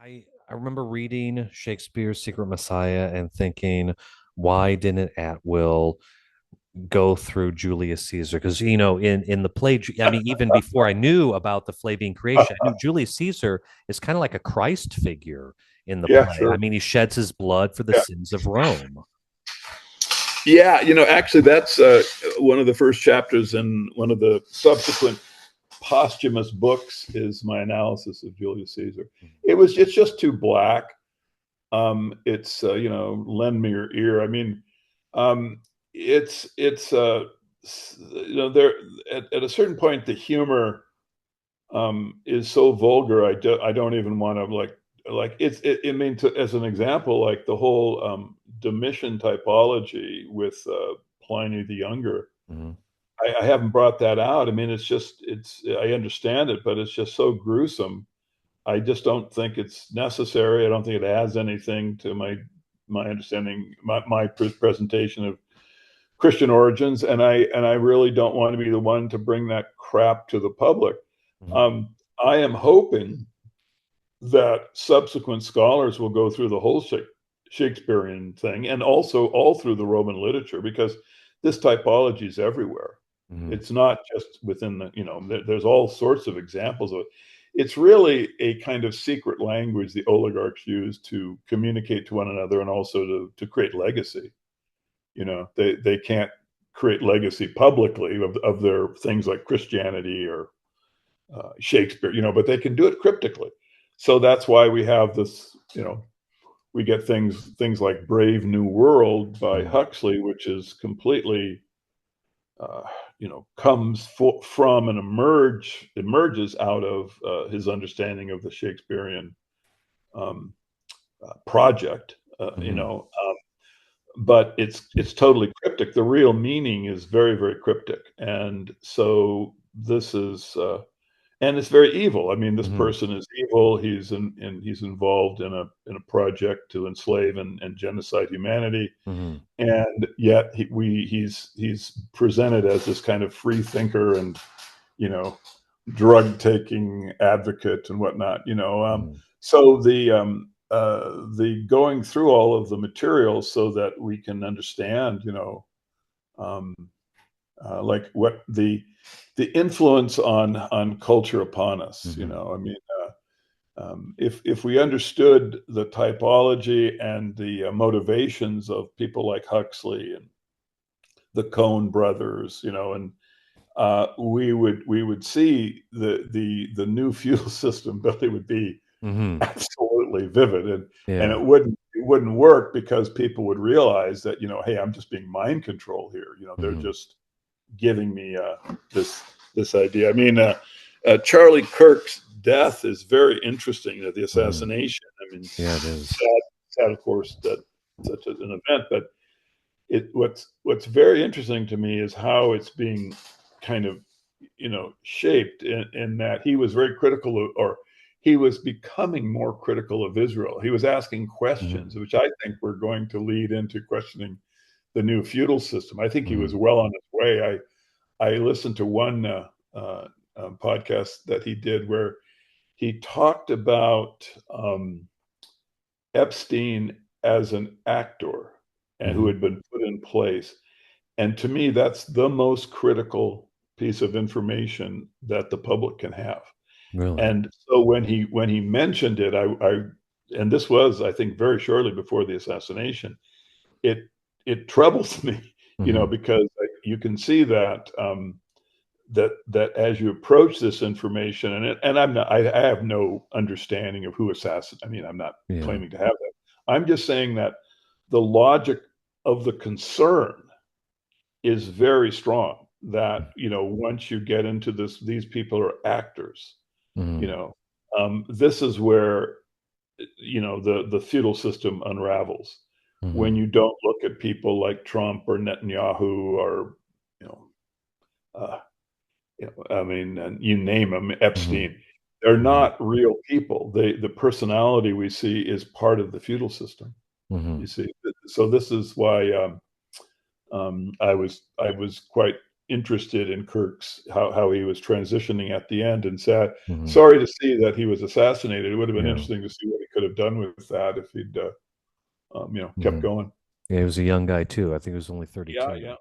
I remember reading Shakespeare's Secret Messiah and thinking, why didn't Atwill go through Julius Caesar? Because in the play, I mean, even before I knew about the Flavian creation, I knew Julius Caesar is kind of like a Christ figure in the Yeah, play. sure. I mean, he sheds his blood for the Yeah. sins of Rome. Yeah, actually, that's one of the first chapters in one of the subsequent posthumous books is my analysis of Julius Caesar. It's just too black. It's lend me your ear. I mean, it's there at a certain point the humor is so vulgar. I don't even want to like it mean to, as an example, like the whole Domitian typology with Pliny the Younger. Mhm. I haven't brought that out. I mean, I understand it, but it's just so gruesome. I just don't think it's necessary. I don't think it adds anything to my understanding, my presentation of Christian origins, and I really don't want to be the one to bring that crap to the public. Mhm. Um, I am hoping that subsequent scholars will go through the whole Shakespearean thing and also all through the Roman literature, because this typology is everywhere. Mhm. It's not just within there's all sorts of examples of it. It's really a kind of secret language the oligarchs use to communicate to one another and also to create legacy. They can't create legacy publicly of their things like Christianity or Shakespeare, but they can do it cryptically. So that's why we have this, we get things like Brave New World by Mhm. Huxley, which is completely, uh, comes from and emerges out of his understanding of the Shakespearean um, project, Mhm. but it's totally cryptic. The real meaning is very, very cryptic, and so this is and it's very evil. I mean, this Mhm. person is evil. He's involved in a project to enslave and genocide humanity, Mhm. and yet he's presented as this kind of free thinker and you know drug taking advocate and whatnot. Mhm. So the going through all of the materials so that we can understand, um, like what the influence on culture upon us. Mhm. I mean, if we understood the typology and the motivations of people like Huxley and the Coen brothers, and we would see the new fuel system, but it would be Mhm. absolutely vivid, and Yeah. it wouldn't work because people would realize that hey, I'm just being mind controlled here. They're Mhm. just giving me this idea. I mean, Charlie Kirk's death is very interesting. The Mhm. assassination. I mean, Yeah, it is. sad, of course, that such an event. But what's very interesting to me is how it's being kind of shaped in that he was very critical of, or he was becoming more critical of Israel. He was asking Mhm. questions, which I think were going to lead into questioning the new feudal system. I think he was Mhm. well on his way. I listened to one podcast that he did where he talked about Epstein as an actor and who Mhm. had been put in place. And to me, that's the most critical piece of information that the public can have. Really. And so when he mentioned it, and this was, I think, very shortly before the assassination, it it troubles me, Mhm. because you can see that that as you approach this information, and I have no understanding of who assassinated. I mean, I'm not Yeah. claiming to have that. I'm just saying that the logic of the concern is very strong. That once you get into this, these people are actors. You Mhm. know, this is where the feudal system unravels when Mhm. you don't look at people like Trump or Netanyahu or you know. Uh, I mean, and you name them, Mhm. Epstein. They're Mhm. not real people. The personality we see is part of the feudal system. Mhm. You see, so this is why I was quite interested in Kirk's how he was transitioning at the end, and sad, Hmm. sorry to see that he was assassinated. It would have been Yeah. interesting to see what he could have done with that if he'd kept Hmm. going. Yeah, he was a young guy too. I think he was only Yeah, 32. yeah.